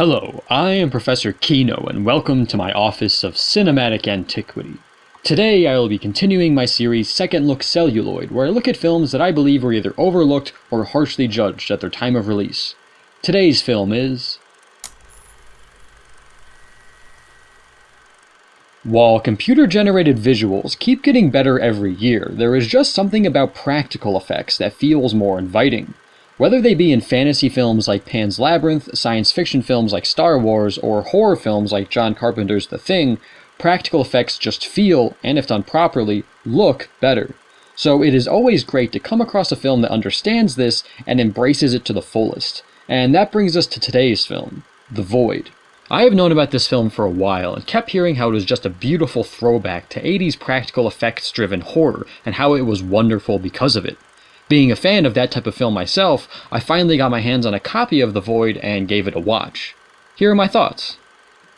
Hello, I am Professor Kino, and welcome to my Office of Cinematic Antiquity. Today I will be continuing my series Second Look Celluloid, where I look at films that I believe were either overlooked or harshly judged at their time of release. Today's film is... While computer-generated visuals keep getting better every year, there is just something about practical effects that feels more inviting. Whether they be in fantasy films like Pan's Labyrinth, science fiction films like Star Wars, or horror films like John Carpenter's The Thing, practical effects just feel, and if done properly, look better. So it is always great to come across a film that understands this and embraces it to the fullest. And that brings us to today's film, The Void. I have known about this film for a while and kept hearing how it was just a beautiful throwback to 80s practical effects-driven horror and how it was wonderful because of it. Being a fan of that type of film myself, I finally got my hands on a copy of The Void and gave it a watch. Here are my thoughts.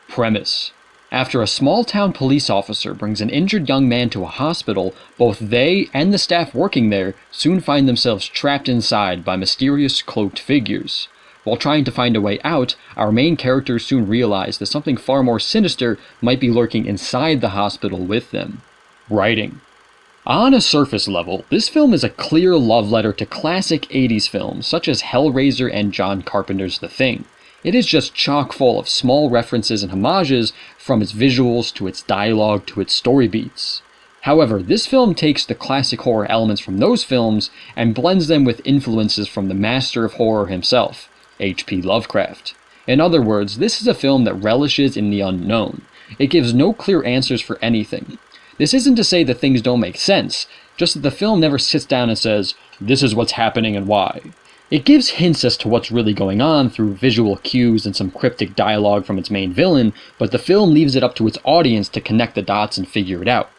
Premise. After a small-town police officer brings an injured young man to a hospital, both they and the staff working there soon find themselves trapped inside by mysterious cloaked figures. While trying to find a way out, our main characters soon realize that something far more sinister might be lurking inside the hospital with them. Writing. On a surface level, this film is a clear love letter to classic 80s films such as Hellraiser and John Carpenter's The Thing. It is just chock full of small references and homages, from its visuals to its dialogue to its story beats. However, this film takes the classic horror elements from those films and blends them with influences from the master of horror himself, H.P. Lovecraft. In other words, this is a film that relishes in the unknown. It gives no clear answers for anything. This isn't to say that things don't make sense, just that the film never sits down and says, this is what's happening and why. It gives hints as to what's really going on through visual cues and some cryptic dialogue from its main villain, but the film leaves it up to its audience to connect the dots and figure it out.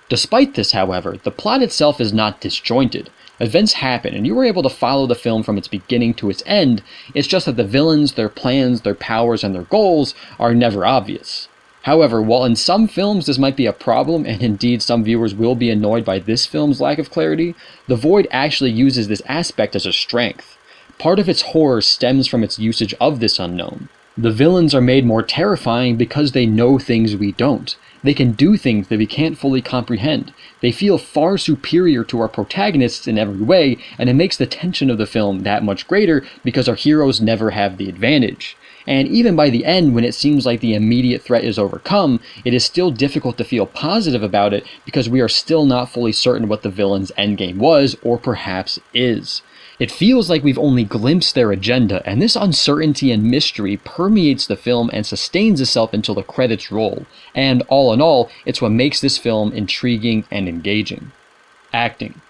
Despite this, however, the plot itself is not disjointed. Events happen, and you are able to follow the film from its beginning to its end. It's just that the villains, their plans, their powers, and their goals are never obvious. However, while in some films this might be a problem, and indeed some viewers will be annoyed by this film's lack of clarity, The Void actually uses this aspect as a strength. Part of its horror stems from its usage of this unknown. The villains are made more terrifying because they know things we don't. They can do things that we can't fully comprehend. They feel far superior to our protagonists in every way, and it makes the tension of the film that much greater because our heroes never have the advantage. And even by the end, when it seems like the immediate threat is overcome, it is still difficult to feel positive about it because we are still not fully certain what the villain's endgame was, or perhaps is. It feels like we've only glimpsed their agenda, and this uncertainty and mystery permeates the film and sustains itself until the credits roll. And all in all, it's what makes this film intriguing and engaging. Acting.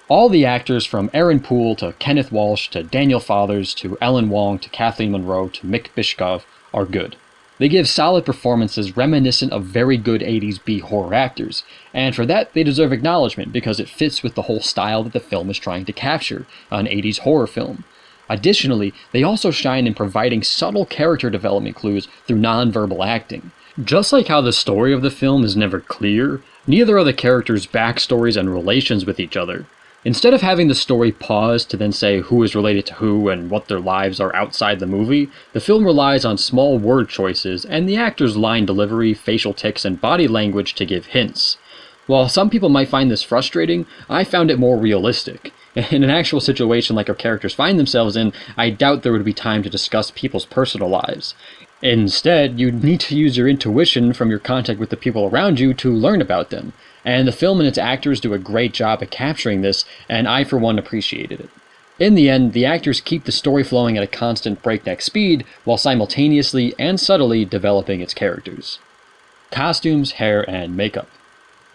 All the actors from Aaron Poole to Kenneth Walsh to Daniel Fathers to Ellen Wong to Kathleen Monroe to Mick Bishkov are good. They give solid performances reminiscent of very good 80s B-horror actors, and for that they deserve acknowledgement because it fits with the whole style that the film is trying to capture, an 80s horror film. Additionally, they also shine in providing subtle character development clues through non-verbal acting. Just like how the story of the film is never clear, neither are the characters' backstories and relations with each other. Instead of having the story pause to then say who is related to who and what their lives are outside the movie, the film relies on small word choices and the actors' line delivery, facial tics, and body language to give hints. While some people might find this frustrating, I found it more realistic. In an actual situation like our characters find themselves in, I doubt there would be time to discuss people's personal lives. Instead, you need to use your intuition from your contact with the people around you to learn about them. And the film and its actors do a great job at capturing this, and I for one appreciated it. In the end, the actors keep the story flowing at a constant breakneck speed, while simultaneously and subtly developing its characters. Costumes, hair, and makeup.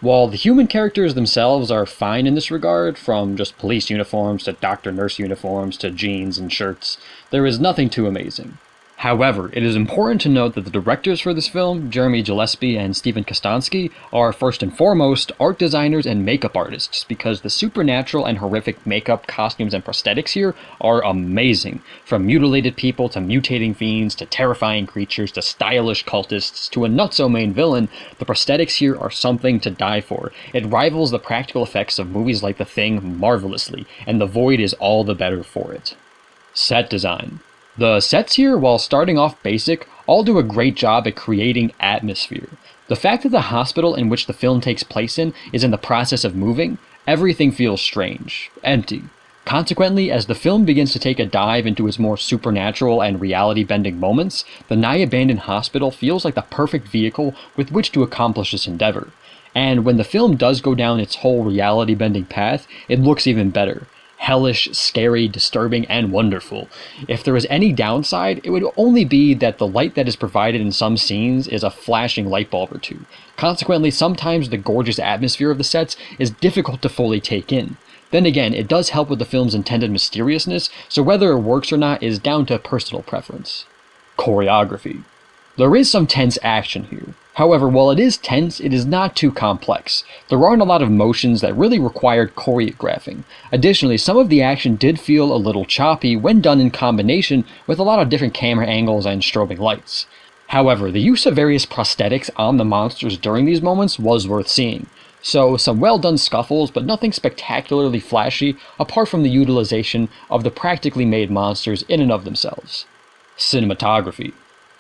While the human characters themselves are fine in this regard, from just police uniforms to doctor-nurse uniforms to jeans and shirts, there is nothing too amazing. However, it is important to note that the directors for this film, Jeremy Gillespie and Stephen Kostansky, are first and foremost art designers and makeup artists, because the supernatural and horrific makeup, costumes, and prosthetics here are amazing. From mutilated people to mutating fiends to terrifying creatures to stylish cultists to a not-so-main villain, the prosthetics here are something to die for. It rivals the practical effects of movies like The Thing marvelously, and The Void is all the better for it. Set design. The sets here, while starting off basic, all do a great job at creating atmosphere. The fact that the hospital in which the film takes place in is in the process of moving, everything feels strange, empty. Consequently, as the film begins to take a dive into its more supernatural and reality-bending moments, the nigh-abandoned hospital feels like the perfect vehicle with which to accomplish this endeavor. And when the film does go down its whole reality-bending path, it looks even better. Hellish, scary, disturbing, and wonderful. If there is any downside, it would only be that the light that is provided in some scenes is a flashing light bulb or two. Consequently, sometimes the gorgeous atmosphere of the sets is difficult to fully take in. Then again, it does help with the film's intended mysteriousness, so whether it works or not is down to personal preference. Choreography. There is some tense action here. However, while it is tense, it is not too complex. There aren't a lot of motions that really required choreographing. Additionally, some of the action did feel a little choppy when done in combination with a lot of different camera angles and strobing lights. However, the use of various prosthetics on the monsters during these moments was worth seeing. So, some well done scuffles, but nothing spectacularly flashy apart from the utilization of the practically made monsters in and of themselves. Cinematography.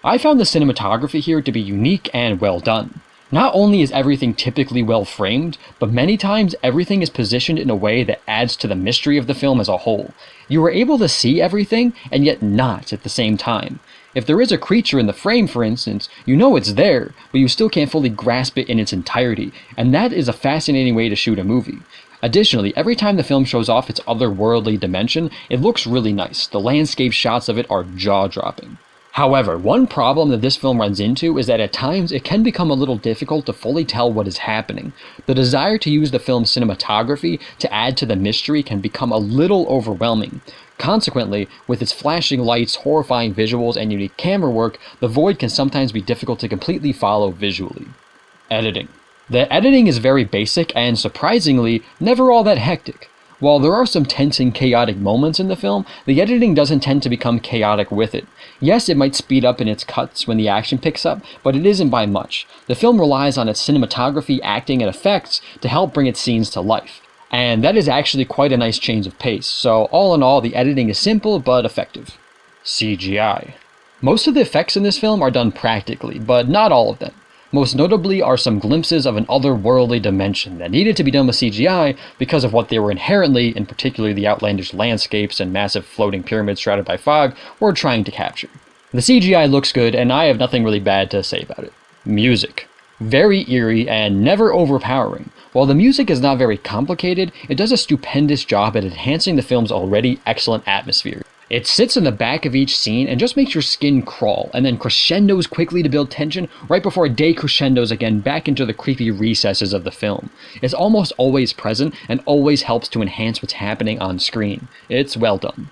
I found the cinematography here to be unique and well done. Not only is everything typically well framed, but many times everything is positioned in a way that adds to the mystery of the film as a whole. You are able to see everything, and yet not at the same time. If there is a creature in the frame, for instance, you know it's there, but you still can't fully grasp it in its entirety, and that is a fascinating way to shoot a movie. Additionally, every time the film shows off its otherworldly dimension, it looks really nice. The landscape shots of it are jaw-dropping. However, one problem that this film runs into is that at times it can become a little difficult to fully tell what is happening. The desire to use the film's cinematography to add to the mystery can become a little overwhelming. Consequently, with its flashing lights, horrifying visuals, and unique camera work, the void can sometimes be difficult to completely follow visually. Editing. The editing is very basic and, surprisingly, never all that hectic. While there are some tense and chaotic moments in the film, the editing doesn't tend to become chaotic with it. Yes, it might speed up in its cuts when the action picks up, but it isn't by much. The film relies on its cinematography, acting, and effects to help bring its scenes to life. And that is actually quite a nice change of pace, so all in all, the editing is simple but effective. CGI. Most of the effects in this film are done practically, but not all of them. Most notably are some glimpses of an otherworldly dimension that needed to be done with CGI because of what they were inherently, in particular the outlandish landscapes and massive floating pyramids shrouded by fog, were trying to capture. The CGI looks good, and I have nothing really bad to say about it. Music. Very eerie and never overpowering. While the music is not very complicated, it does a stupendous job at enhancing the film's already excellent atmosphere. It sits in the back of each scene and just makes your skin crawl, and then crescendos quickly to build tension right before it decrescendos again back into the creepy recesses of the film. It's almost always present and always helps to enhance what's happening on screen. It's well done.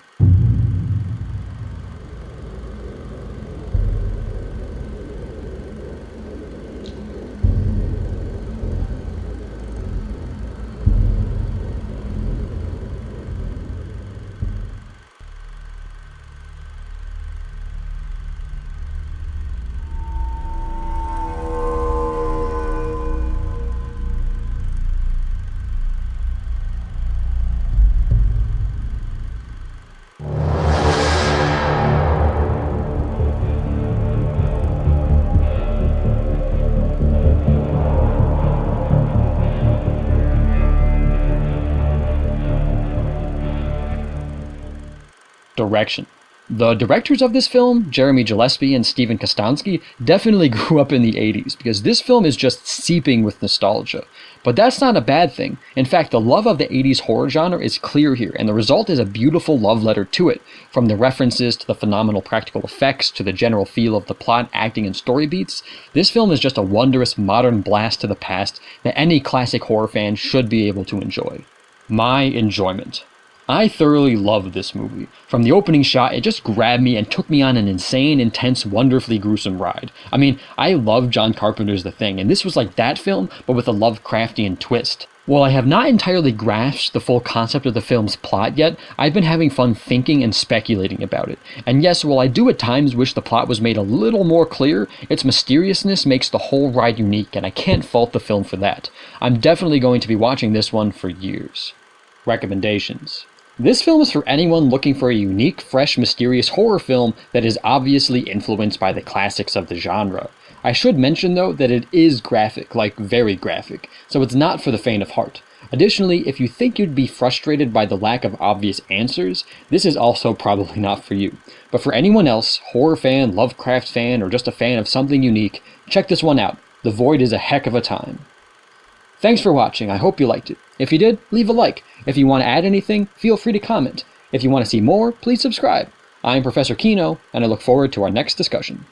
Direction. The directors of this film, Jeremy Gillespie and Steven Kostanski, definitely grew up in the 80s because this film is just seeping with nostalgia. But that's not a bad thing. In fact, the love of the 80s horror genre is clear here, and the result is a beautiful love letter to it. From the references to the phenomenal practical effects to the general feel of the plot, acting, and story beats, this film is just a wondrous modern blast to the past that any classic horror fan should be able to enjoy. My enjoyment. I thoroughly loved this movie. From the opening shot, it just grabbed me and took me on an insane, intense, wonderfully gruesome ride. I mean, I love John Carpenter's The Thing, and this was like that film, but with a Lovecraftian twist. While I have not entirely grasped the full concept of the film's plot yet, I've been having fun thinking and speculating about it. And yes, while I do at times wish the plot was made a little more clear, its mysteriousness makes the whole ride unique, and I can't fault the film for that. I'm definitely going to be watching this one for years. Recommendations. This film is for anyone looking for a unique, fresh, mysterious horror film that is obviously influenced by the classics of the genre. I should mention though that it is graphic, like very graphic, so it's not for the faint of heart. Additionally, if you think you'd be frustrated by the lack of obvious answers, this is also probably not for you. But for anyone else, horror fan, Lovecraft fan, or just a fan of something unique, check this one out. The Void is a heck of a time. Thanks for watching, I hope you liked it. If you did, leave a like. If you want to add anything, feel free to comment. If you want to see more, please subscribe. I'm Professor Kino, and I look forward to our next discussion.